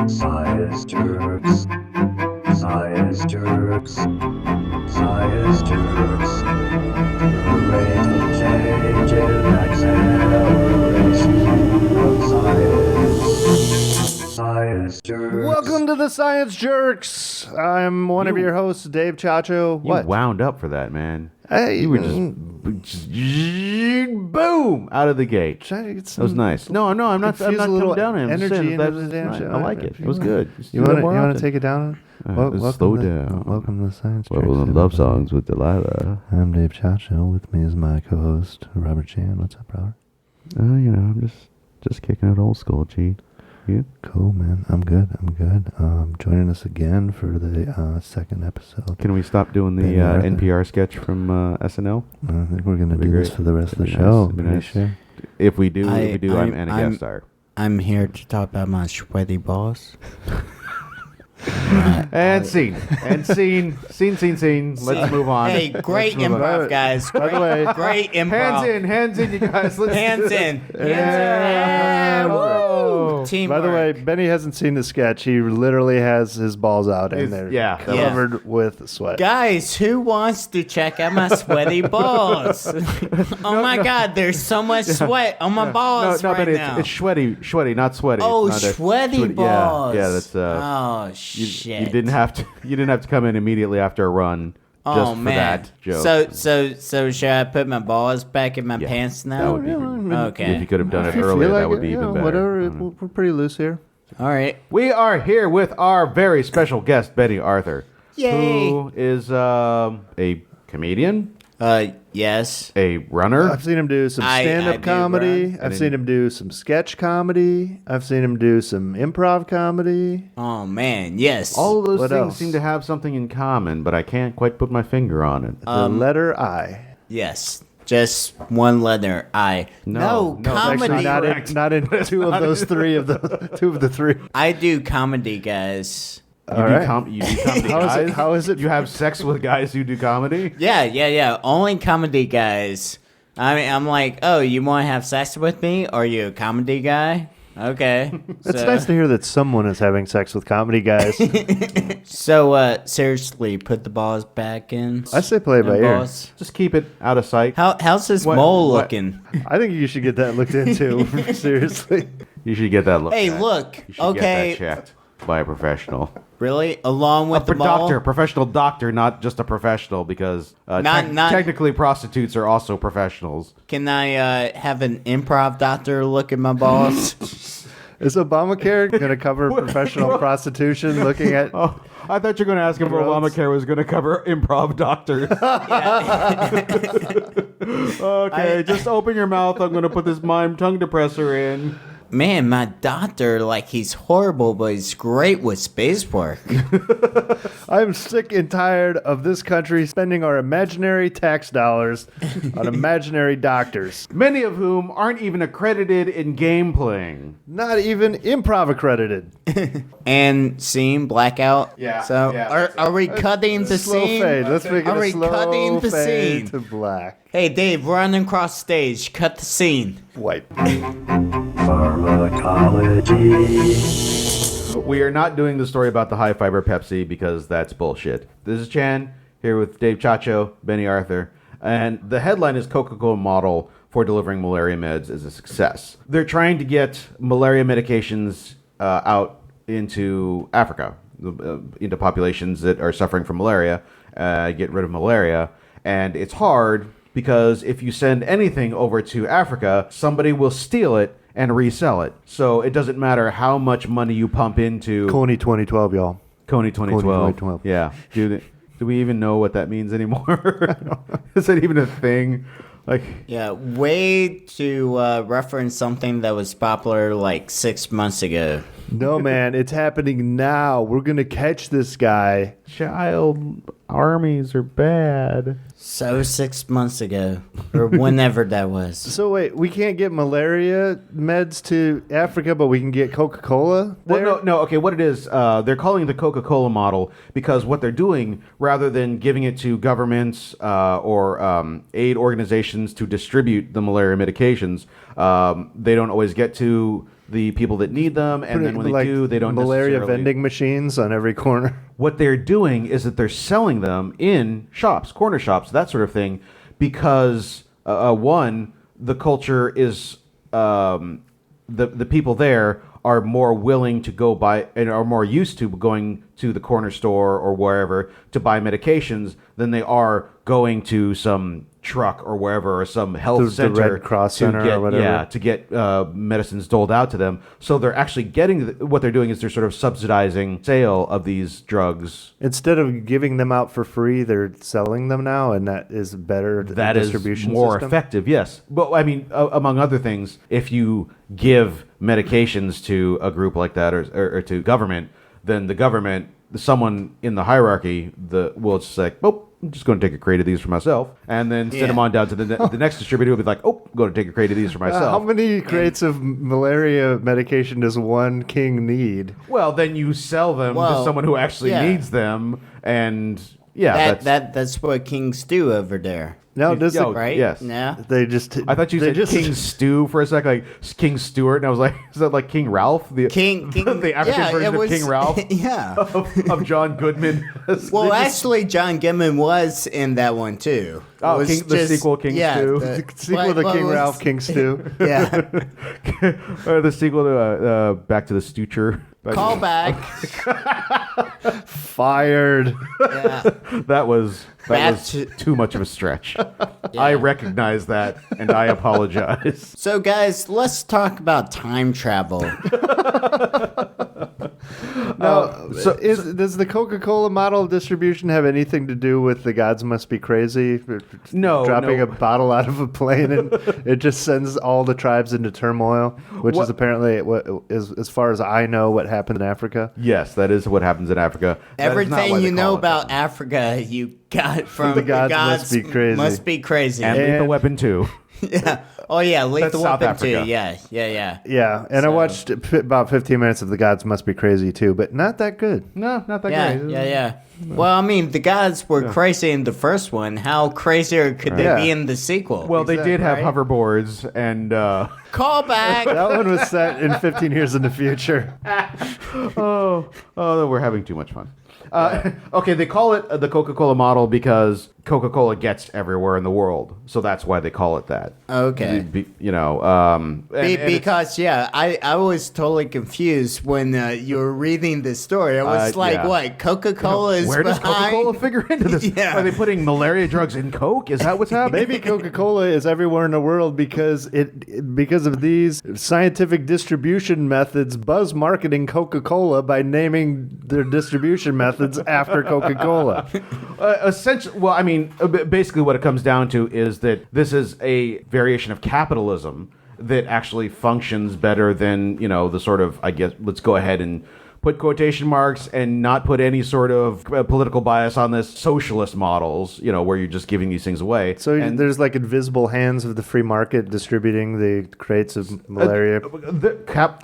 Science jerks. Science jerks. Science jerks. The rate of change in acceleration of science. Science jerks. Welcome to the Science Jerks. I'm one of your hosts, Dave Chacho. You wound up for that, man. Hey, You were just boom out of the gate. That was nice. No, I'm not. I'm not coming down on him. Energy into That's the damn nice. show. I like it. It was good. You want to take it down? Slow down. Welcome to the Science Jerks. Well, love songs with Delilah. I'm Dave Chacho. With me is my co-host, Robert Chan. What's up, brother? I'm just kicking it old school. G. You? Cool, man. I'm good. Joining us again for the second episode. Can we stop doing the Bennie Arthur. NPR sketch from SNL? I think we're going to do great. this for the rest of the That'd be show. nice. That'd be Pretty nice. sure. If we do, I'm a I'm- guest star. I'm here to talk about my sweaty balls. And scene. Let's move on. Hey, great Let's move on. improv, guys. By the way, Great improv. Hands in, you guys. Let's Hands in. Yeah. Woo. Teamwork. By the way, Benny hasn't seen the sketch. He literally has his balls out and they're covered with sweat. Guys, who wants to check out my sweaty balls? Oh my God, there's so much sweat on my balls no, right but now. it's sweaty, not sweaty. Oh, It's not sweaty balls. Yeah, that's oh you shit. didn't have to come in immediately after a run just for that joke. So should I put my balls back in my pants that now? would be Okay. if you could have done it If you earlier, feel like that would it, be even better. Whatever. We're pretty loose here. All right. We are here with our very special guest, Bennie Arthur, Yay. who is a comedian, Yes. a runner. I've seen him do some I stand-up do comedy. run. I've seen him do some sketch comedy. I've seen him do some improv comedy. Oh man, yes. All of those What things else? seem to have something in common, but I can't quite put my finger on it. The letter I. Yes. Just one letter. I. No, comedy. Actually, not in two of those three of the two of the three. I do comedy, guys. All right. You do comedy How is it- guys? how is it- You have sex with guys who do comedy? Yeah. Only comedy guys. I mean, I'm like, oh, you want to have sex with me? Are you a comedy guy? Okay. It's nice to hear that someone is having sex with comedy guys. So, seriously, put the balls back in. I say play by ear. Balls. Just keep it out of sight. How's this What- mole what- looking? I think you should get that looked into. Seriously. You should get that looked Hey, at. look. You should Okay. get that checked by a professional. Really? Along with the mole? Professional doctor, not just a professional, because Not- technically prostitutes are also professionals. Can I have an improv doctor look at my balls? Is Obamacare going to cover professional prostitution looking at... Oh, I thought you were going to ask if Gross. Obamacare was going to cover improv doctors. Okay, just open your mouth. I'm going to put this mime tongue depressor in. Man, my doctor, like, he's horrible, but he's great with space work. I'm sick and tired of this country spending our imaginary tax dollars on imaginary doctors. Many of whom aren't even accredited in game playing. Not even improv accredited. And scene, blackout. Yeah, So, yeah. are we cutting the Slow scene? fade. Let's make it Are a we slow cutting the fade scene? to black. Hey, Dave, running across stage. Cut the scene. Wipe. Pharmacology. We are not doing the story about the high fiber Pepsi because that's bullshit. This is Chan here with Dave Chacho, Bennie Arthur, and the headline is CocaCola model for delivering malaria meds is a success. They're trying to get malaria medications out into Africa, into populations that are suffering from malaria, get rid of malaria, and it's hard because if you send anything over to Africa, somebody will steal it and resell it. So it doesn't matter how much money you pump into Coney 2012, y'all. Coney 2012. 2012. Yeah. Do we even know what that means anymore? Is that even a thing? Like, Yeah, way to reference something that was popular like 6 months ago. No, man, it's happening now. We're going to catch this guy. child armies are bad. So 6 months ago, or whenever that was. So wait, we can't get malaria meds to Africa, but we can get Coca-Cola there? Well, no. Okay, what it is, they're calling it the CocaCola model because what they're doing, rather than giving it to governments or aid organizations to distribute the malaria medications, they don't always get to the people that need them, and then when they do, they don't malaria necessarily... vending machines on every corner. What they're doing is that they're selling them in shops, corner shops, that sort of thing, because one, the culture is the people there are more willing to go buy and are more used to going to the corner store or wherever to buy medications than they are going to some truck or wherever, or some health center, the Red Cross Center or whatever. Yeah, to get medicines doled out to them. So they're actually getting what they're doing is they're sort of subsidizing sale of these drugs. Instead of giving them out for free, they're selling them now, and that is better. That distribution is more system? effective. Yes, but I mean, among other things, if you give medications to a group like that or to government, then the government, someone in the hierarchy, will just say, "Oh, I'm just going to take a crate of these for myself," and then send them on down to the next distributor who will be like, "Oh, I'm going to take a crate of these for myself." How many crates of malaria medication does one king need? Well, then you sell them to someone who actually needs them, and that's what kings do over there. No, does it? Right? Yes. No. They just. I thought you said King Stew for a second, like King Stewart, and I was like, is that like King Ralph? King the African version of King Ralph? Yeah. of John Goodman. Well, actually, John Goodman was in that one, too. Oh, the sequel, King Stew? The sequel to King Ralph, King Stew. Yeah. Or the sequel to Back to the Stoocher. Call back. Fired. Yeah. That was too much of a stretch. I recognize that, and I apologize. So, guys, let's talk about time travel. Does the Coca-Cola model of distribution have anything to do with the gods must be crazy? No. Dropping a bottle out of a plane and it just sends all the tribes into turmoil, which is apparently, as far as I know, what happened in Africa. Yes, that is what happens in Africa. Everything you know about Africa, you got from the gods must be crazy. Must be crazy. And Lethal Weapon 2. Yeah. Oh, yeah. Lethal South Weapon Africa. 2. Yeah. Yeah, and I watched about 15 minutes of The Gods Must Be Crazy too, but not that good. No, not that great. Yeah. Well, I mean, the gods were crazy in the first one. How crazier could they be in the sequel? Well, they did have hoverboards and... Call back. That one was set in 15 years in the future. Oh, we're having too much fun. Okay, they call it the Coca-Cola model because Coca-Cola gets everywhere in the world, so that's why they call it that. Okay. Because I was totally confused when you were reading this story. I was what? Coca-Cola is where does behind? Coca-Cola figure into this? Yeah. Are they putting malaria drugs in Coke? Is that what's happening? Maybe Coca-Cola is everywhere in the world because of these scientific distribution methods. Buzz marketing Coca-Cola by naming their distribution methods after Coca-Cola. Essentially, well, I mean, basically what it comes down to is that this is a variation of capitalism that actually functions better than, the sort of, I guess, let's go ahead and put quotation marks and not put any sort of political bias on this, socialist models, where you're just giving these things away. So there's like invisible hands of the free market distributing the crates of malaria.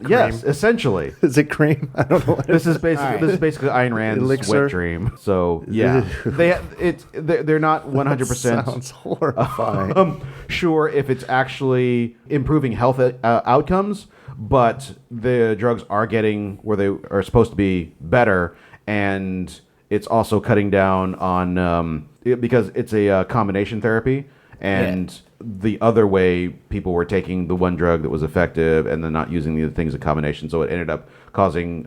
Yes, essentially. Is it cream? I don't know. This is basically Ayn Rand's Elixir. wet dream. So yeah, they're not 100%. Sounds horrifying. Sure if it's actually improving health outcomes. But the drugs are getting where they are supposed to be better, and it's also cutting down on because it's a combination therapy, and the other way people were taking the one drug that was effective and then not using the other things in combination, so it ended up causing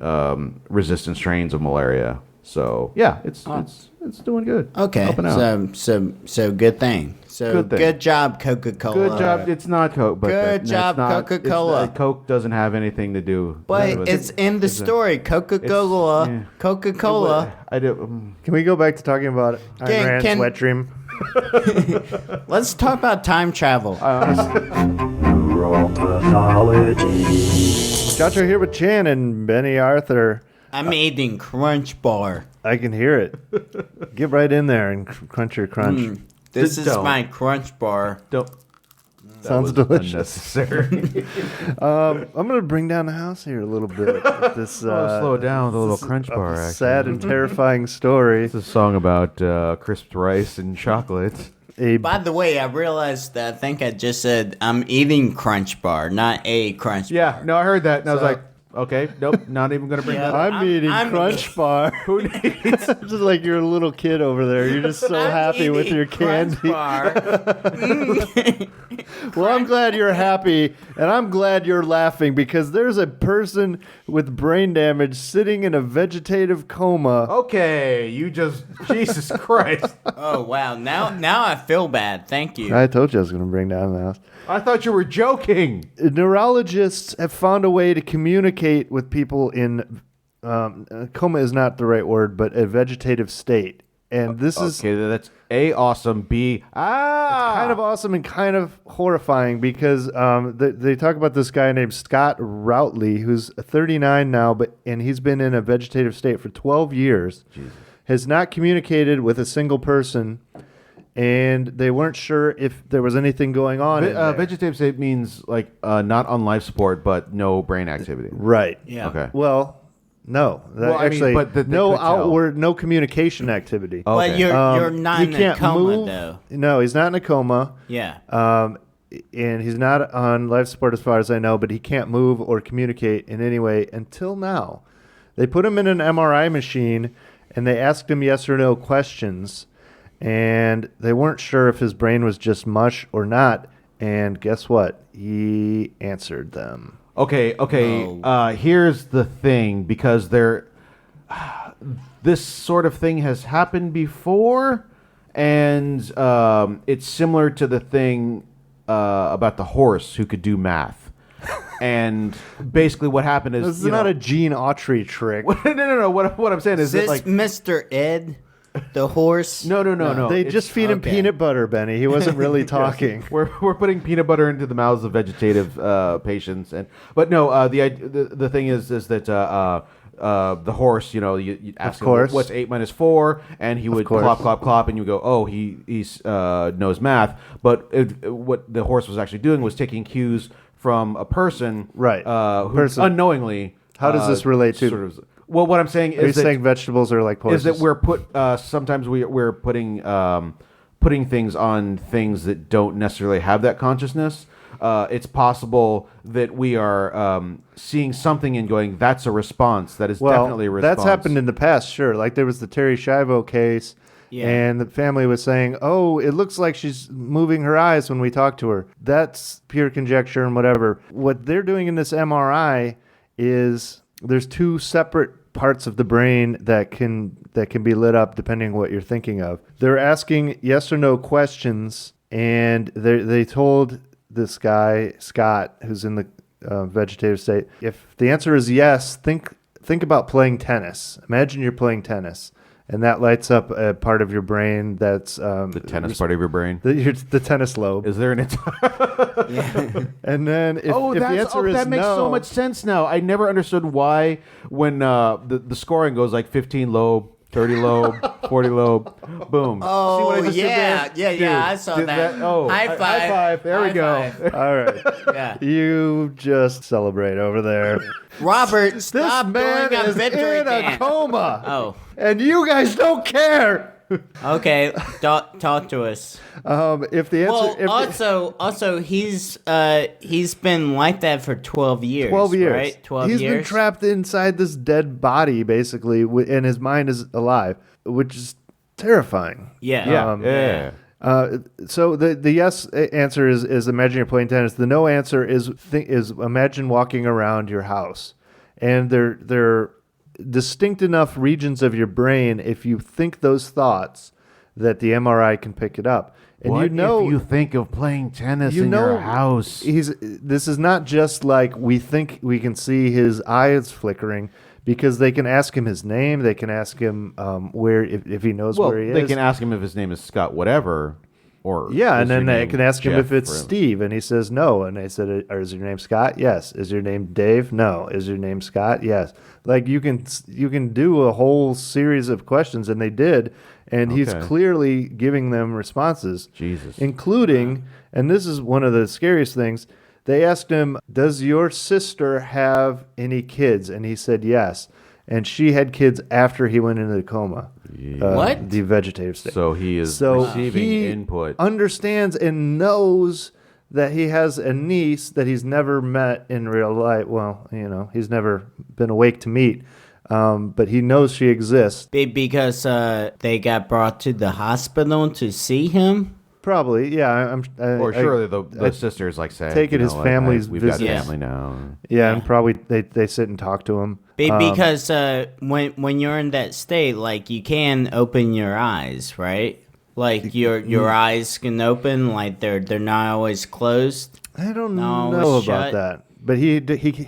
resistant strains of malaria. So yeah, it's doing good. Okay, so good thing. So good job, Coca-Cola. Good job. It's not Coke, but good job, Coca-Cola. Coke doesn't have anything to do. But it's in the story. Coca-Cola. Coca-Cola. I do. Can we go back to talking about Ayn Rand's wet dream? Let's talk about time travel. Neuropathology. Chacho here with Chan and Bennie Arthur. I'm eating Crunch Bar. I can hear it. Get right in there and crunch your crunch. This is my Crunch Bar. Sounds delicious. Unnecessary. I'm going to bring down the house here a little bit. This slow it down with a little Crunch Bar. Actually. Sad and terrifying story. It's a song about crisped rice and chocolate. By the way, I realized that I think I just said I'm eating Crunch Bar, not a Crunch Yeah, Bar. no, I heard that, and I was like, okay, nope, not even going to bring Yeah. that up. I'm eating Crunch Bar. Who needs? Just like you're a little kid over there. You're just so I'm happy with eating your Crunch candy. Bar. Well, I'm glad you're happy, and I'm glad you're laughing because there's a person with brain damage sitting in a vegetative coma. Okay, you just Jesus Christ! Oh wow! Now I feel bad. Thank you. I told you I was going to bring down the house. I thought you were joking. Neurologists have found a way to communicate with people in coma is not the right word, but a vegetative state. And this is Okay, that's A, awesome, B, kind of awesome and kind of horrifying because they talk about this guy named Scott Routley, who's 39 now, and he's been in a vegetative state for 12 years, has not communicated with a single person, and they weren't sure if there was anything going on. in there. Vegetative state means like not on life support, but no brain activity. Right. Yeah. Okay. Well, no. Well, I mean, Actually, but they no could tell. outward, no communication activity. Okay. But you're not He in a can't coma move. though. No, he's not in a coma. Yeah. And he's not on life support as far as I know, but he can't move or communicate in any way until now. They put him in an MRI machine, and they asked him yes or no questions, and they weren't sure if his brain was just mush or not. And guess what? He answered them. Okay. Oh. Here's the thing, because this sort of thing has happened before, and it's similar to the thing about the horse who could do math. And basically, what happened is This is not a Gene Autry trick. no. What I'm saying is Is that this like Mr. Ed, the horse? no. They It's- just feed him okay. peanut butter, Benny. He wasn't really talking. We're putting peanut butter into the mouths of vegetative patients, but no. The thing is that the horse, you ask him course. what's 8 minus 4, and he would course. clop, and you go, oh, he knows math. But what the horse was actually doing was taking cues from a person, Right. Who Person. unknowingly. How does this relate to- Sort of, well, what I'm saying Are you is that saying vegetables are like horses? is that we're sometimes we're putting things on things that don't necessarily have that consciousness. It's possible that we are seeing something and going, that's a response. That is definitely a response. That's happened in the past, sure. Like there was the Terry Schiavo case, Yeah. and the family was saying, oh, it looks like she's moving her eyes when we talk to her. That's pure conjecture and whatever. What they're doing in this MRI is there's two separate parts of the brain that can be lit up depending on what you're thinking of. They're asking yes or no questions, and they told this guy, Scott, who's in the vegetative state, if the answer is yes, think about playing tennis. Imagine you're playing tennis, and that lights up a part of your brain that's the tennis part of your brain. the tennis lobe. Is there an And then if the answer is that makes no, so much sense now. I never understood why when the scoring goes like 15 lobe, 30 lobe, 40 lobe, boom. Oh, See what I just did yeah, there? yeah, Dude, I saw did that. High five. High five. There we High go. five. all right, Yeah. you just celebrate over there. Robert, This stop man doing a is victory in a dance. coma. Oh, And you guys don't care. okay. Talk to us. If the answer, Well, also he's been like that for 12 years. 12 years, right? 12 He's years. been trapped inside this dead body, basically, and his mind is alive, which is terrifying. Yeah. Yeah. So the yes answer is imagine you're playing tennis. The no answer is imagine walking around your house, and they're distinct enough regions of your brain if you think those thoughts that the MRI can pick it up. And What you know, if you think of playing tennis you in know your house? This is not just like we think we can see his eyes flickering, because they can ask him his name. They can ask him where if he knows Well, where he is. they can ask him if his name is Scott whatever, or Yeah, is and then your they name can ask him Jeff if it's or- Steve, and he says no. And they said, "Is your name Scott?" Yes. Is your name Dave? No. Is your name Scott? Yes. Like you can do a whole series of questions, and they did, and he's Okay. clearly giving them responses, Jesus. including, and this is one of the scariest things. They asked him, "Does your sister have any kids?" And he said yes. and she had kids after he went into the coma. What? The vegetative state. So he is So receiving he input. understands and knows that he has a niece that he's never met in real life. Well, he's never been awake to meet, but he knows she exists. Because they got brought to the hospital to see him? Probably, yeah. Or surely the sisters say, take it his family's we've visit. got family now. Yeah, and probably they sit and talk to him. Because when you're in that state, like, you can open your eyes, right? Like, your eyes can open, like they're not always closed. I don't No, know shut. about that. But he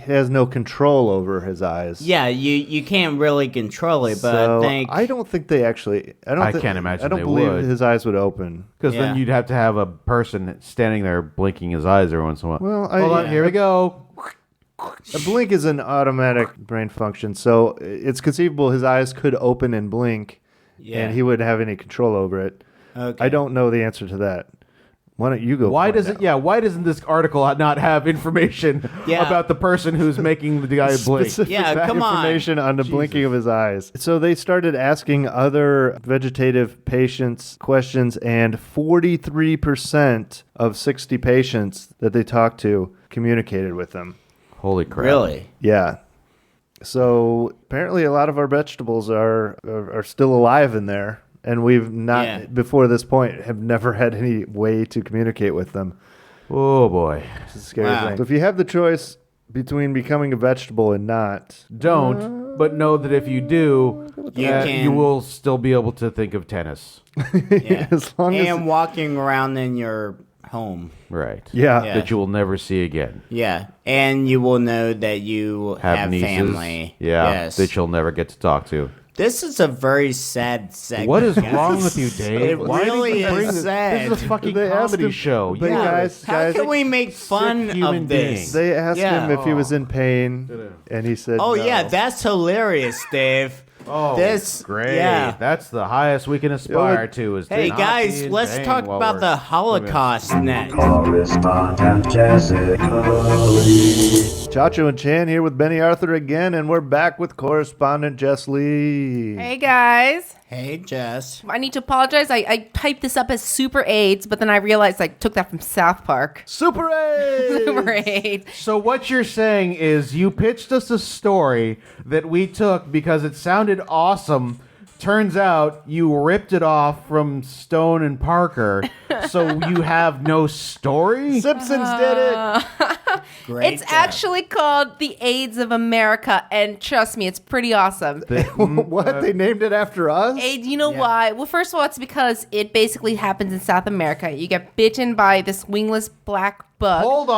has no control over his eyes. Yeah, you can't really control it, but So I don't think they actually. I can't imagine I don't they believe would. his eyes would open. Because Yeah. then you'd have to have a person standing there blinking his eyes every once in a while. Well, Hold on, here we go. A blink is an automatic brain function, so it's conceivable his eyes could open and blink, and he wouldn't have any control over it. Okay. I don't know the answer to that. Why don't you go? Why find does out? it? Yeah, why doesn't this article not have information Yeah. about the person who's making the guy blink? Specific Yeah, come on. information on the blinking of his eyes. So they started asking other vegetative patients questions, and 43% of 60 patients that they talked to communicated with them. Holy crap! Really? Yeah. So apparently a lot of our vegetables are still alive in there, and we've not, before this point, have never had any way to communicate with them. Oh boy! It's a scary Wow. thing. So if you have the choice between becoming a vegetable and not, Don't, but know that if you do, you will still be able to think of tennis. Yeah. as long as And walking around in your home. Right. yeah. Yeah. That you will never see again. Yeah. And you will know that you have Nieces. family. Yeah. Yes. That you'll never get to talk to. This is a very sad segment. What is guys. wrong with you, Dave? It Why did really you bring is this? sad. This is a fucking They asked comedy him- show. but Yeah. guys, How can we make fun sick human of this? being. They asked Yeah. him if he was in pain, and he said, Oh no. yeah, that's hilarious, Dave. Oh, this great. Yeah. That's the highest we can aspire to. Is to Hey not guys, be in let's pain talk while about we're the doing Holocaust next. Correspondent Jessica Lee. Chacho and Chan here with Bennie Arthur again, and we're back with Correspondent Jess Lee. Hey guys. Hey Jess. I need to apologize. I typed this up as Super AIDS, but then I realized I took that from South Park. Super A! Super AIDS. So what you're saying is you pitched us a story that we took because it sounded awesome. Turns out you ripped it off from Stone and Parker, so you have no story? Simpsons did it. Great It's job. actually called The AIDS of America, and trust me, it's pretty awesome. What? They named it after us? AIDS, you know why? Well, first of all, it's because it basically happens in South America. You get bitten by this wingless black bug. Hold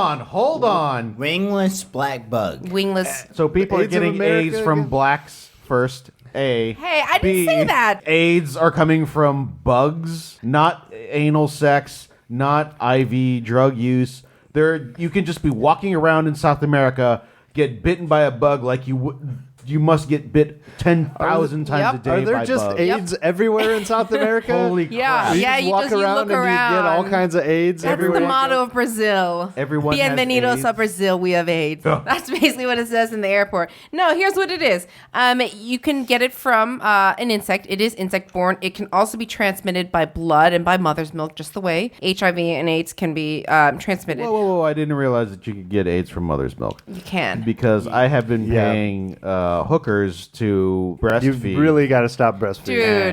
on. wingless black bug. Wingless. So people are AIDS of getting America AIDS from again? blacks first. A. Hey, I didn't B, say that. AIDS are coming from bugs, not anal sex, not IV drug use. You can just be walking around in South America, get bitten by a bug like you must get bit 10,000 times Yep. a day Are there by just bugs. AIDS everywhere in South America? Holy Yeah, crap. yeah. You You walk just you around look and you get all around. kinds of AIDS That's everywhere. the you motto go. of Brazil. Everyone has Bienvenidos AIDS. a Brazil. We have AIDS. Oh. That's basically what it says in the airport. No, here's what it is. You can get it from an insect. It is insect-borne. It can also be transmitted by blood and by mother's milk, just the way HIV and AIDS can be transmitted. Whoa. I didn't realize that you could get AIDS from mother's milk. You can. Because I have been Yeah. paying hookers to breastfeed. You've really got to stop breastfeeding.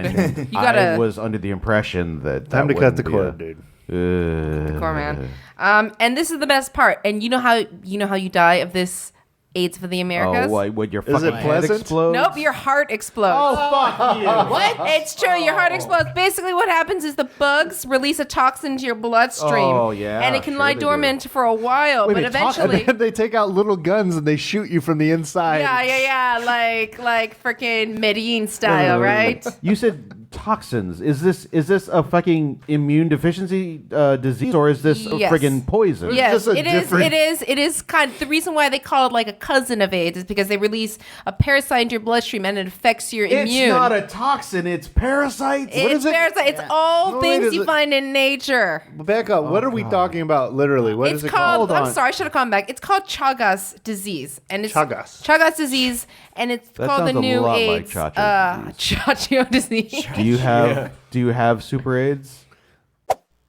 Dude, And you gotta. I was under the impression that Time to cut the wouldn't cord, be dude. Poor man. And this is the best part. And you know how you die of this AIDS for the Americas? Oh, what your Is fucking it head pleasant? explodes? Nope, your heart explodes. Oh, fuck you. What? It's true. Your heart explodes. Basically, what happens is the bugs release a toxin into your bloodstream. Oh, yeah, And it can sure lie they do. dormant for a while, Wait a but minute, toxin? eventually. And then they take out little guns and they shoot you from the inside. Yeah. Like freaking Medellin style, right? You said toxins. Is this a fucking immune deficiency disease, or is this a Yes. friggin' poison? Yes, just a it is. different- It is kind of the reason why they call it like a cousin of AIDS is because they release a parasite into your bloodstream and it affects your It's immune. not a toxin. It's parasites. It's is it? parasite. It's all No, things wait, is you it- find in nature. Back up. What are we talking about, literally? What is It's it called? called. I'm sorry, I should have come back. It's called Chagas disease, and it's Chagas. Chagas disease, and it's That called the sounds a new lot like AIDS Chagas disease. Chagas disease. Do you have super AIDS?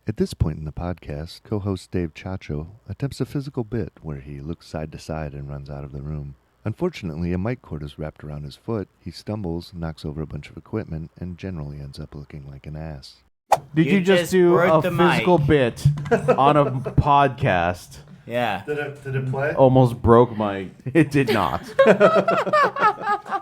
At this point in the podcast, co-host Dave Chacho attempts a physical bit where he looks side to side and runs out of the room. Unfortunately, a mic cord is wrapped around his foot. He stumbles, knocks over a bunch of equipment, and generally ends up looking like an ass. Did you just do broke a the physical mic. bit on a podcast? Yeah. Did it play? Almost broke my... It did not.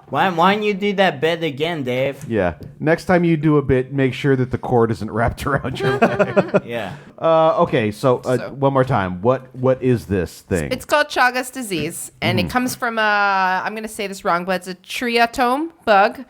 Why don't you do that bit again, Dave? Yeah. Next time you do a bit, make sure that the cord isn't wrapped around your leg. Yeah. Okay, so one more time. What is this thing? It's called Chagas disease, and it comes from I'm going to say this wrong, but it's a triatome bug,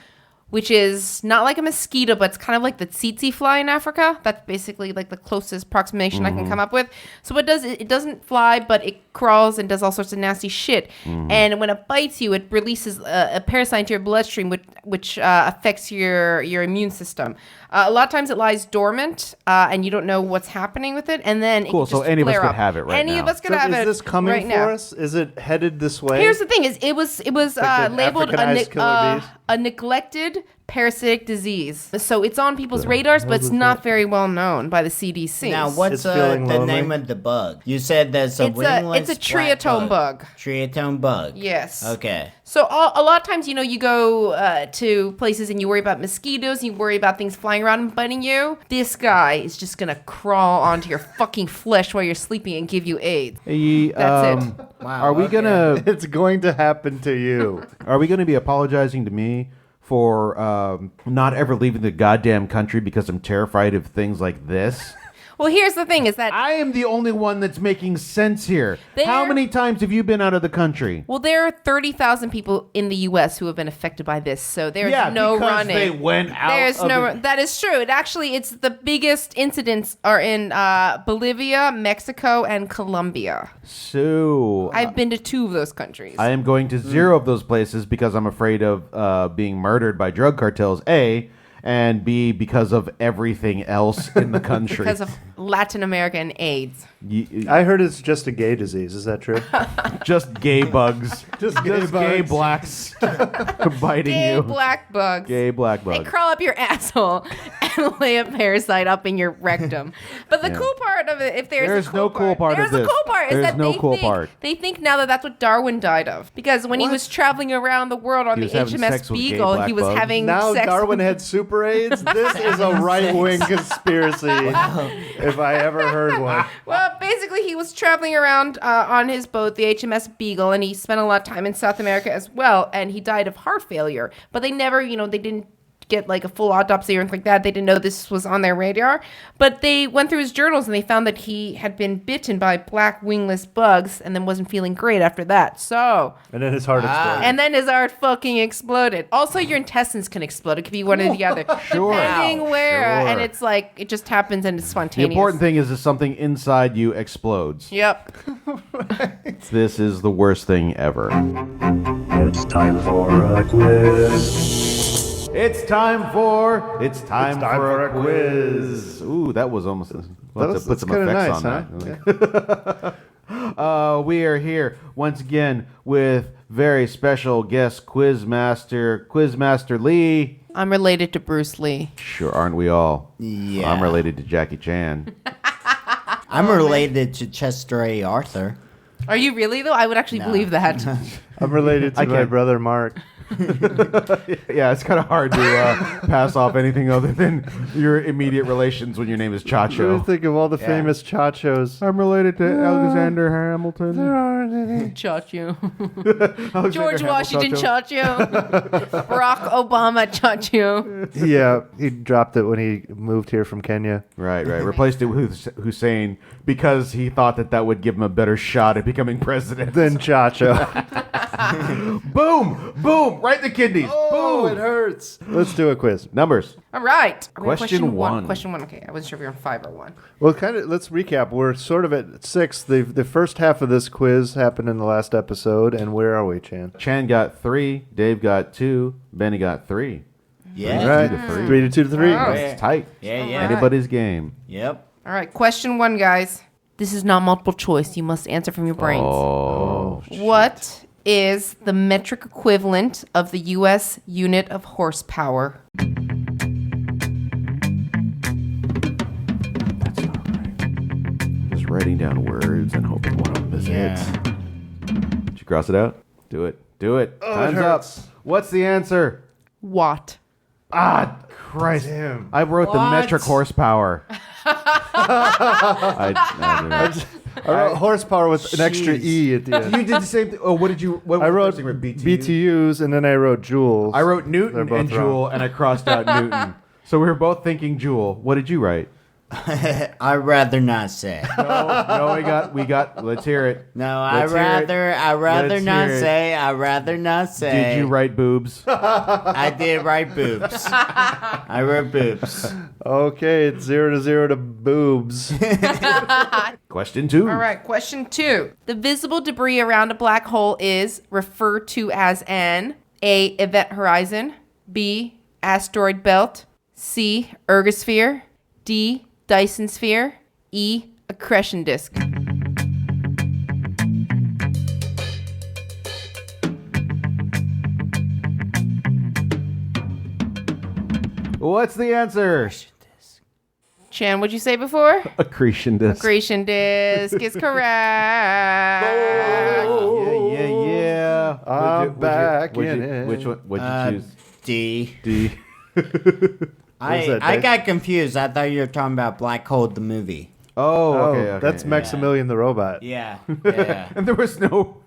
which is not like a mosquito, but it's kind of like the tsetse fly in Africa. That's basically like the closest approximation I can come up with. So what it does, it doesn't fly, but it crawls and does all sorts of nasty shit. And when it bites you, it releases a parasite into your bloodstream, which affects your immune system. A lot of times it lies dormant, and you don't know what's happening with it. And then Cool, it can so just any of us flare could up. have it right Any now. of us could have it. Is this coming right for now. us? Is it headed this way? Here's the thing: it was Like the labeled Africanized killer bees? a neglected parasitic disease. So it's on people's radars, but it's not very well known by the CDC. Now, what's It's feeling the lonely. name of the bug? You said there's a wingless it's a black triatome bug. Triatome bug. Yes. Okay. So a lot of times, you go to places and you worry about mosquitoes, you worry about things flying around and biting you. This guy is just gonna crawl onto your fucking flesh while you're sleeping and give you AIDS. Hey, That's it. Wow. Are we okay. gonna It's going to happen to you. Are we gonna be apologizing to me for not ever leaving the goddamn country because I'm terrified of things like this? Well, here's the thing: is that I am the only one that's making sense here. How There- many times have you been out of the country? well, there are 30,000 people in the U.S. who have been affected by this, so there's Yeah, no because running. they went out There's of no. the- That is true. It's the biggest incidents are in Bolivia, Mexico, and Colombia. So I've been to 2 of those countries. I am going to 0 of those places because I'm afraid of being murdered by drug cartels, A, and B, because of everything else in the country. because of Latin America and AIDS. I heard it's just a gay disease. Is that true? Just gay bugs. Just gay gay bugs. blacks biting Gay you. black bugs. Gay black They bugs. crawl up your asshole and lay a parasite up in your rectum. But the cool part of it, if there's no cool part of there's a this. cool part. Is There's that no they cool think, part. They think now that that's what Darwin died of, because when he was traveling around the world on He the was having HMS sex with gay Beagle, black he was bugs? having Now sex. Darwin had super AIDS? This is a right-wing conspiracy, if I ever heard one. Well, basically, he was traveling around on his boat, the HMS Beagle, and he spent a lot of time in South America as well, and he died of heart failure. But they never, they didn't get like a full autopsy or anything like that. They didn't know this was on their radar. But they went through his journals and they found that he had been bitten by black wingless bugs and then wasn't feeling great after that. So, And then his heart exploded. and then his heart fucking exploded. Also, your intestines can explode. It could be one or the other. Sure. Depending where. Sure. And it's like, it just happens and it's The spontaneous. important thing is that something inside you explodes. Yep. This is the worst thing ever. It's time for a quiz. It's time for time for a quiz. Ooh, that was almost. We'll have to put That's some kinda effects nice, on that. We are here once again with very special guest Quizmaster Lee. I'm related to Bruce Lee. Sure, aren't we all? Yeah. I'm related to Jackie Chan. I'm related to Chester A. Arthur. Are you really, though? I would actually believe that. I'm related to I my can't- brother Mark. Yeah, it's kind of hard to pass off anything other than your immediate relations when your name is Trying to Chacho. think of all the famous chachos. I'm related to Alexander Hamilton. Shot you. Alexander George Washington Hamilton. shot you. Barack Obama shot you. Yeah, he dropped it when he moved here from Kenya. Right. Replaced it with Hussein because he thought that would give him a better shot at becoming president. Then Chacho. Boom, right in the kidneys. Boom. hurts. Let's do a quiz. Numbers. All right. Are we on Question one. Question 1. Okay, I wasn't sure if we were on 5 or 1. Well, let's recap. We're sort of at 6. The first half of this quiz happened in the last episode, and where are we, Chan? Chan got 3. Dave got 2. Benny got 3. Yeah. All right, 3 to 2 to 3. Oh. It's tight. Yeah. Anybody's game. Yep. All right, question 1, guys. This is not multiple choice. You must answer from your brains. Oh, What is the metric equivalent of the U.S. unit of horsepower? That's not right. Just writing down words and hoping one of them is it. Did you cross it out? Do it. Do it. Time's up. What's the answer? Watt. Ah, Christ. Damn. I wrote the What? metric horsepower. I wrote horsepower with an extra E at the end. You did the same thing. Oh, what did you? What was I the wrote first thing? BTUs and then I wrote joules. I wrote They're Newton both and wrong. Joule, and I crossed out Newton. So we were both thinking Joule. What did you write? I'd rather not say. No, we got. Let's hear it. No, Let's hear it. I'd rather Let's not hear it. say. I'd rather not say. Did you write boobs? I did write boobs. I wrote boobs. Okay, it's 0 to boobs. Question 2. All right, question 2. The visible debris around a black hole is referred to as an A, event horizon, B, asteroid belt, C, ergosphere, D, Dyson sphere, E, accretion disk. What's the answer? Chan, what'd you say before? Accretion disk. Accretion disk is correct. Yeah. I'm back What'd in you- it. Which one? What'd you choose? D. D. that, I Dave? got confused. I thought you were talking about Black Hole, the movie. Oh, Oh, okay. that's Maximilian the robot. Yeah. Yeah. And there was no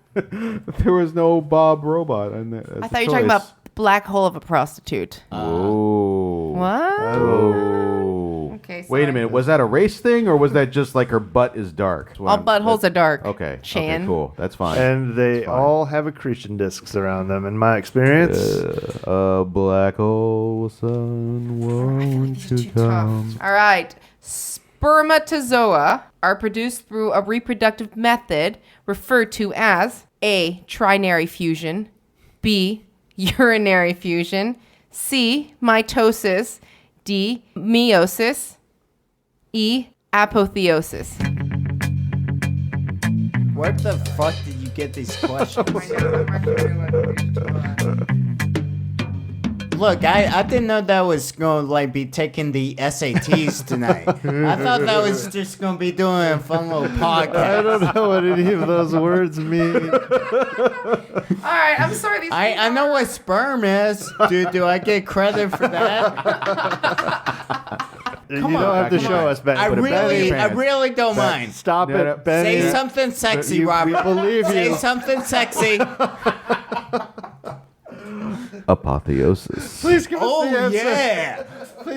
Bob Robot on that. I thought you were talking about the black hole of a prostitute. Oh. What? Oh. Okay, Wait a sorry. minute. Was that a race thing, or was that just like her butt is dark? That's what All I'm- buttholes are dark. Okay. Chan. Okay. Cool. That's fine. And they That's fine. all have accretion disks around them. In my experience, A black hole, sun, won't you come? All right. Spermatozoa are produced through a reproductive method referred to as A, trinary fusion, B, urinary fusion, C, mitosis, D, meiosis, E, apotheosis. Where the fuck did you get these questions? Look, I didn't know that was going to like be taking the SATs tonight. I thought that was just going to be doing a fun little I podcast. don't know what any of those words mean. All right, I'm sorry. These I know what sperm is. Do I get credit for that? You don't have to come show on. us, Ben. I Put it back in really your pants. don't mind. Stop No, no. it, Benny. Say something sexy, We Robert. believe Say you. something sexy. Apotheosis. Please give us Oh the answer. yeah,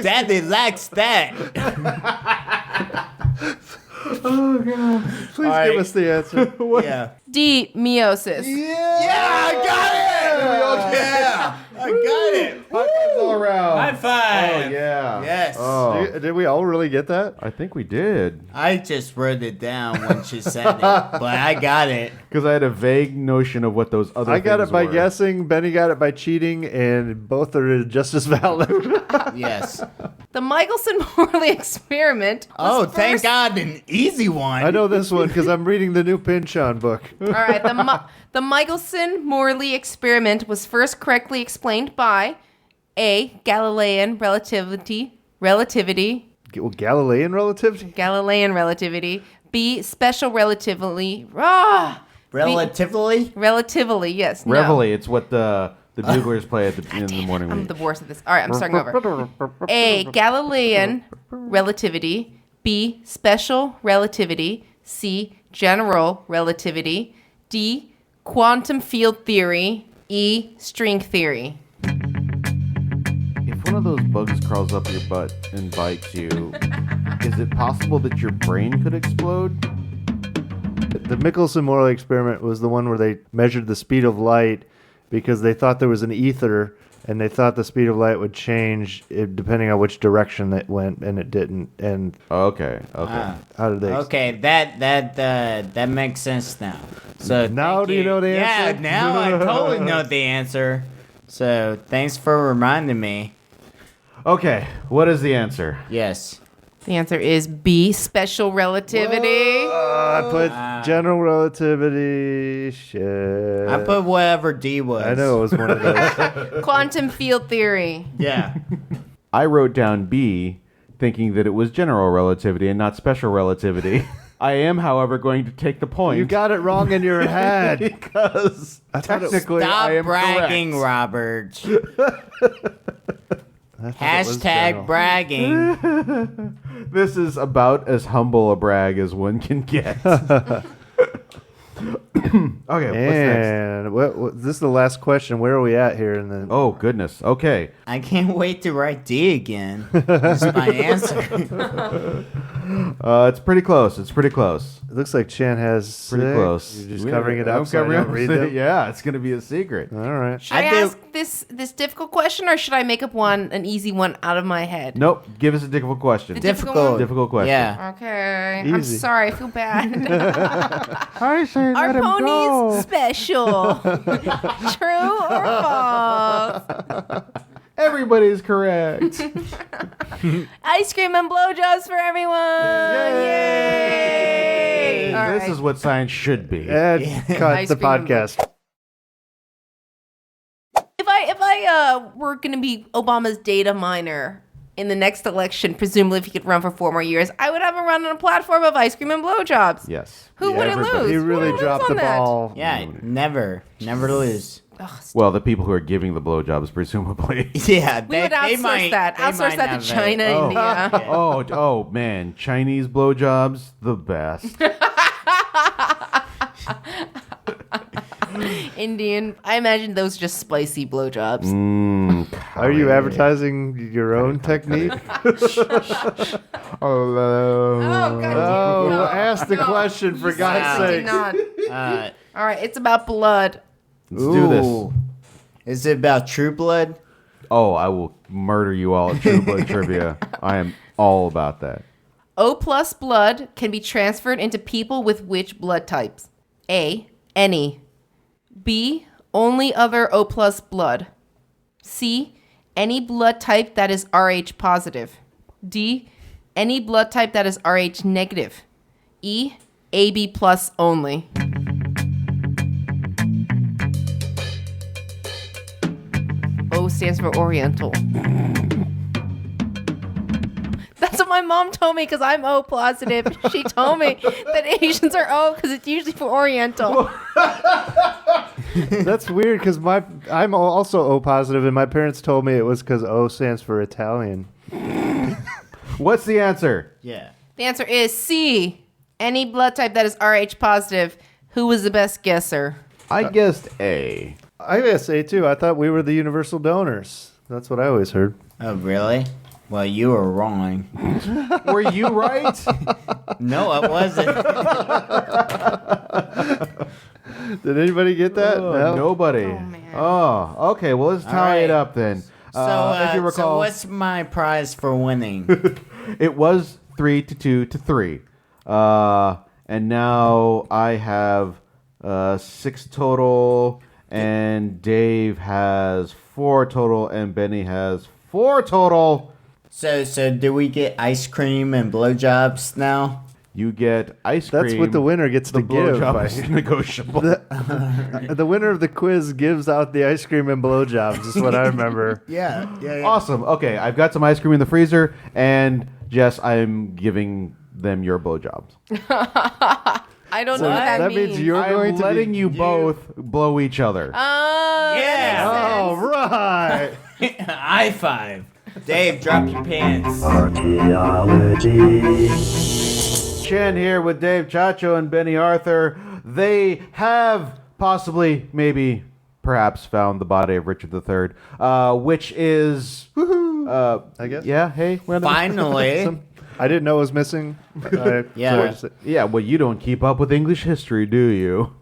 Daddy likes that. Please right. give us the answer. Yeah. D, meiosis. Yeah, I got it. Yeah, I got it. High fives all around. High five. Oh yeah. Yes. Oh, Did we all really get that? I think we did I just wrote it down when she said it, but I got it. because I had a vague notion of what those other. I got things it by were. guessing. Benny got it by cheating, and both are just as valid. Yes. The Michelson-Morley experiment. was Oh, thank first- God, an easy one. I know this one because I'm reading the new Pinchon book. All right, the Michelson-Morley experiment was first correctly explained by A, Galilean relativity, Galilean relativity? B, special relativity, Relatively. yes. No. Reveille. It's what the buglers play at in the morning. I'm meeting. the worst at this. All right, I'm starting over. A, Galilean relativity, B, special relativity, C, general relativity, D, quantum field theory, E, string theory. If one of those bugs crawls up your butt and bites you, is it possible that your brain could explode? The Michelson-Morley experiment was the one where they measured the speed of light because they thought there was an ether, and they thought the speed of light would change depending on which direction it went, and it didn't. And Okay. how did they? Okay, that makes sense now. So Now thank do you know the answer? Yeah, now I totally know the answer. So thanks for reminding me. Okay. What is the answer? Yes. The answer is B, special relativity. I put general relativity. Shit. I put whatever D was. I know it was one of those. Quantum field theory. Yeah. I wrote down B, thinking that it was general relativity and not special relativity. I am, however, going to take the point. You got it wrong in your head. because technically Stop I am bragging, correct. Robert. Hashtag bragging. This is about as humble a brag as one can get. Okay, what's next? And this is the last question. Where are we at here? And then Oh, goodness. Okay. I can't wait to write D again. That's my answer. It's pretty close. It's pretty close. it looks like Chan has Pretty six. close. You're just covering it up I'm so I covering don't up. read them. Yeah, it's going to be a secret. All right. Should I I do- ask this difficult question, or should I make up an easy one out of my head? Nope. Give us a difficult question. Difficult. Difficult question. Yeah. Okay. I'm Easy. sorry. I feel bad. I say Are let him ponies go. special? True or false? Everybody's correct. Ice cream and blowjobs for everyone! Yay! All This right. is what science should be. And cut Ice the cream and podcast. If I were going to be Obama's data miner in the next election, presumably if he could run for 4 more years, I would have him run on a platform of ice cream and blowjobs. Yes. Who wouldn't Everybody. lose? He Who really wouldn't dropped lose the on that? ball. Yeah, never lose. Ugh, Well, the people who are giving the blowjobs, presumably. Yeah, we would outsource that. Outsource that to China, Oh. India. Oh, man. Chinese blowjobs, the best. Indian. I imagine those are just spicy blowjobs. Are you advertising your own technique? Hello. Oh, God. Oh, ask the question for God's Did sake. not. Uh, All right, it's about blood. Let's do this. ooh. Is it about True Blood? Oh, I will murder you all at True Blood Trivia. I am all about that. O plus blood can be transferred into people with which blood types? A, any. B, only other O plus blood. C, any blood type that is Rh positive. D, any blood type that is Rh negative. E, AB plus only. O stands for Oriental. That's what my mom told me because I'm O positive. She told me that Asians are O because it's usually for Oriental. That's weird because I'm also O positive, and my parents told me it was because O stands for Italian. What's the answer? Yeah. The answer is C. Any blood type that is Rh positive. Who was the best guesser? I guessed A. I guess A too. I thought we were the universal donors. That's what I always heard. Oh, really? Well, you were wrong. Were you right? No, I wasn't. Did anybody get that? No. Nobody. Oh, man. Oh, okay. Well, let's tie it right. up then. So, if you so recall, what's my prize for winning? it was 3-2 to 3. And now I have 6 total, and Dave has 4 total, and Benny has 4 total. So do we get ice cream and blowjobs now? You get ice cream. That's what the winner gets The to give. blowjob is negotiable. The winner of the quiz gives out the ice cream and blowjobs, is what I remember. Yeah. Awesome. Okay, I've got some ice cream in the freezer, and Jess, I'm giving them your blowjobs. I don't know what that means. means you're going I'm to letting be... you both blow each other. Oh, Yeah. All right. High five. Dave, drop your pants. Archaeology. Chen here with Dave Chacho and Bennie Arthur. They have possibly, maybe, perhaps found the body of Richard III, which is, I guess. yeah, hey, we're on the- Finally. I didn't know it was missing. Yeah. Sorry to say. Yeah, well, you don't keep up with English history, do you?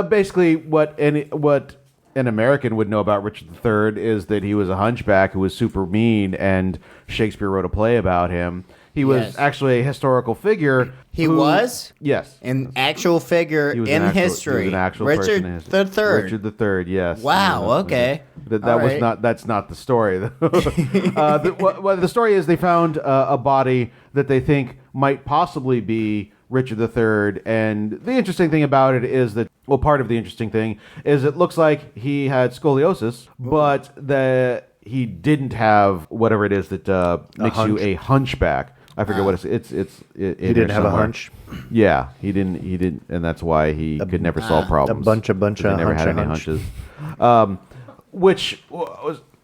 Basically, what an American would know about Richard III is that he was a hunchback who was super mean, and Shakespeare wrote a play about him. He was Yes. actually a historical figure. He was? Yes. An actual figure He was in an actual, history. He was an actual Richard person in history. III. Richard III, yes. Wow, okay. That All was right. not. That's not the story. The story is they found a body that they think might possibly be Richard III. And the interesting thing about it is that, well, part of the interesting thing is it looks like he had scoliosis, but that he didn't have whatever it is that makes you a hunchback. I forget what it's. He didn't have a hunch. Yeah, he didn't, and that's why he could never solve problems. A bunch of He never had any hunches.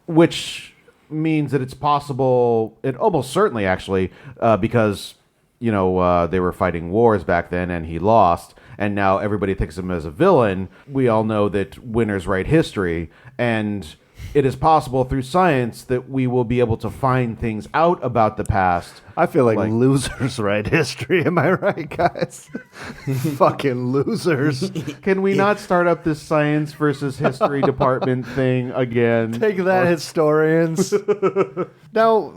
Which means that it's possible, and almost certainly actually, because they were fighting wars back then, and he lost, and now everybody thinks of him as a villain. We all know that winners write history, and it is possible through science that we will be able to find things out about the past. I feel like losers write history. Am I right, guys? Fucking losers. Can we not start up this science versus history department thing again? Take that, historians. Now,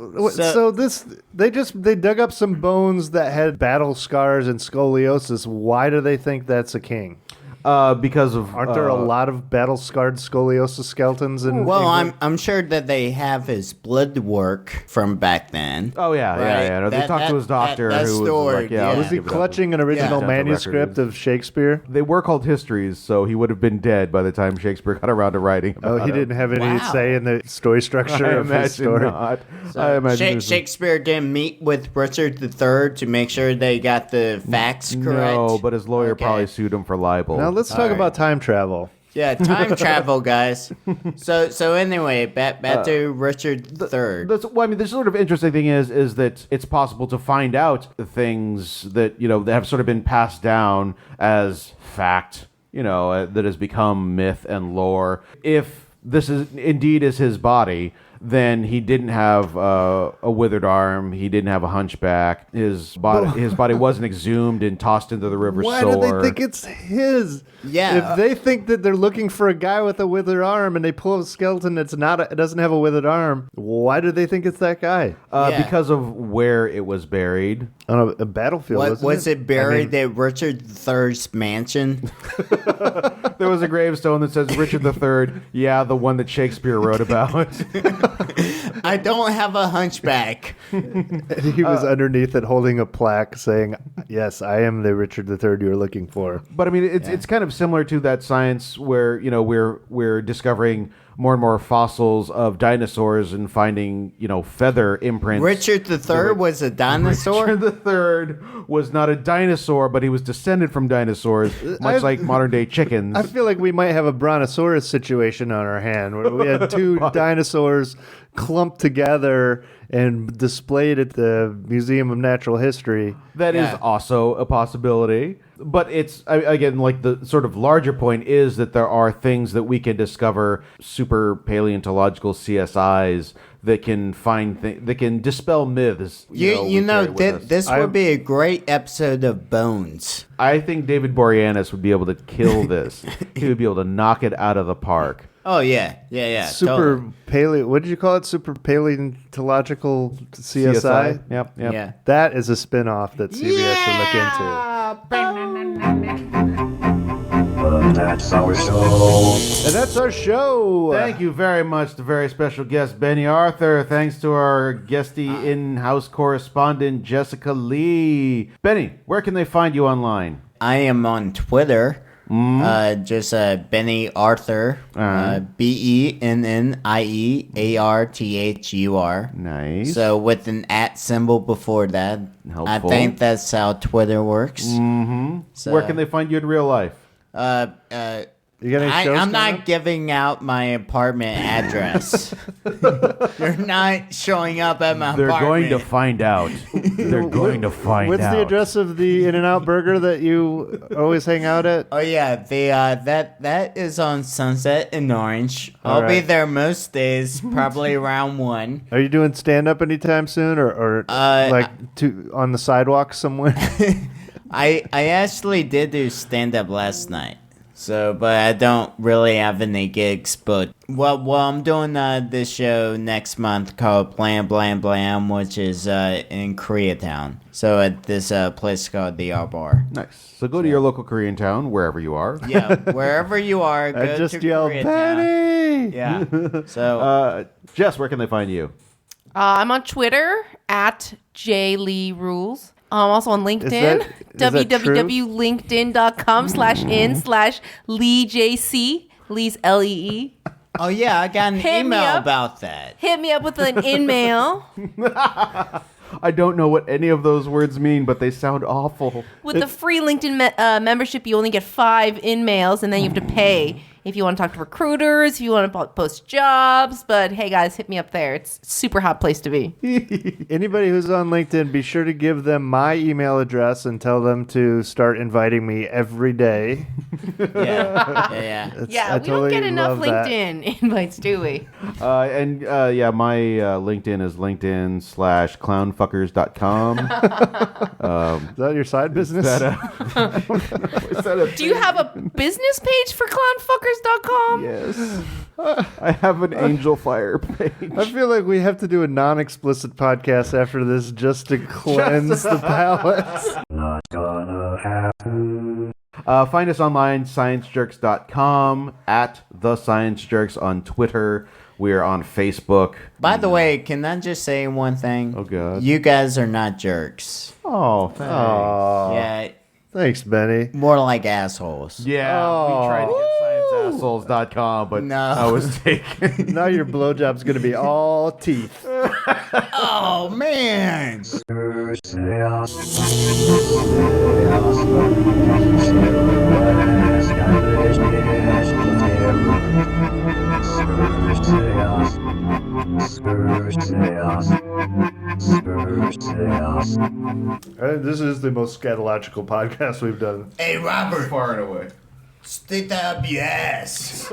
they dug up some bones that had battle scars and scoliosis. Why do they think that's a king? Because of aren't there a lot of battle-scarred scoliosis skeletons in England? I'm sure that they have his blood work from back then. Oh yeah, right? yeah. No, they talked to his doctor who was like, was he clutching an original manuscript of Shakespeare? They were called histories, so he would have been dead by the time Shakespeare got around to writing about he didn't have any say in the story structure of his story. Not. So I imagine Shakespeare didn't meet with Richard III to make sure they got the facts correct. No, but his lawyer probably sued him for libel. Now let's talk about time travel. Yeah, time travel, guys. So anyway, back to Richard III. The sort of interesting thing is that it's possible to find out things that that have sort of been passed down as fact, that has become myth and lore. If this is indeed his body, then he didn't have a withered arm. He didn't have a hunchback. His body wasn't exhumed and tossed into the river Why Soar. do they think it's his? Yeah. If they think that they're looking for a guy with a withered arm and they pull up a skeleton that's it doesn't have a withered arm, why do they think it's that guy? Because of where it was buried. On a battlefield, was it buried at Richard III's mansion? There was a gravestone that says Richard III, the one that Shakespeare wrote about. I don't have a hunchback. He was underneath it holding a plaque saying, yes, I am the Richard III you're looking for. But I mean, it's kind of similar to that science where, we're discovering more and more fossils of dinosaurs and finding, feather imprints. Richard III was a dinosaur? Richard III was not a dinosaur, but he was descended from dinosaurs, much like modern day chickens. I feel like we might have a brontosaurus situation on our hand where we had two dinosaurs clumped together and displayed at the Museum of Natural History. That is also a possibility. But it's, again, like the sort of larger point is that there are things that we can discover, super paleontological CSIs that can that can dispel myths. This would be a great episode of Bones. I think David Boreanaz would be able to kill this. He would be able to knock it out of the park. Oh, yeah. Super what did you call it? Super paleontological CSI? Yep. Yeah. That is a spin-off that CBS should look into. That's our show. And that's our show. Thank you very much to very special guest Bennie Arthur. Thanks to our guesty in-house correspondent Jessica Lee. Bennie, where can they find you online? I am on Twitter. Just Bennie Arthur, BennieArthur. Nice. So with an @ symbol before that. Helpful. I think that's how Twitter works. Mm-hmm. So, where can they find you in real life? You got any shows I'm not up? giving out my apartment address. You're not showing up at my They're apartment. going to find out. They're going to find What's out. the address of the In-N-Out Burger that you always hang out at? Oh yeah, that is on Sunset and Orange. I'll be right. there most days, probably around 1. Are you doing stand-up anytime soon, or on the sidewalk somewhere? I actually did do stand-up last night. So, but I don't really have any gigs. But I'm doing this show next month called Blam Blam Blam, which is in Koreatown. So at this place called the R Bar. Nice. So go to your local Korean town, wherever you are. Yeah, wherever you are, go I just to yelled, Koreatown. Bennie! Yeah. So Jess, where can they find you? I'm on Twitter @JLeeRules. Also on LinkedIn, Is that true? www.linkedin.com/in/LeeJC. Lee's Lee. Oh yeah, I got an Hit me email up. about that. Hit me up with an email. I don't know what any of those words mean, but they sound awful. With the free LinkedIn membership, you only get 5 in-mails, and then you have to pay if you want to talk to recruiters, if you want to post jobs. But hey, guys, hit me up there. It's a super hot place to be. Anybody who's on LinkedIn, be sure to give them my email address and tell them to start inviting me every day. Yeah. Yeah, I we totally don't get enough love that. LinkedIn invites, do we? My LinkedIn is linkedin.com/clownfuckers.com. Is that your side business? Do you have a business page for clownfuckers.com? Yes. I have an Angel Fire page. I feel like we have to do a non-explicit podcast after this just to cleanse the palate. Not gonna happen. Find us online, sciencejerks.com, at The Science Jerks on Twitter. We're on Facebook. By the way, can I just say one thing? Oh, God. You guys are not jerks. Oh, thanks. Yeah, Thanks, Benny. more like assholes. Yeah, we tried to get scienceassholes.com, but No. I was taken. Now your blowjob's going to be all teeth. Oh man! This is the most scatological podcast we've done. Hey Robert, Far and away. stick that up your ass.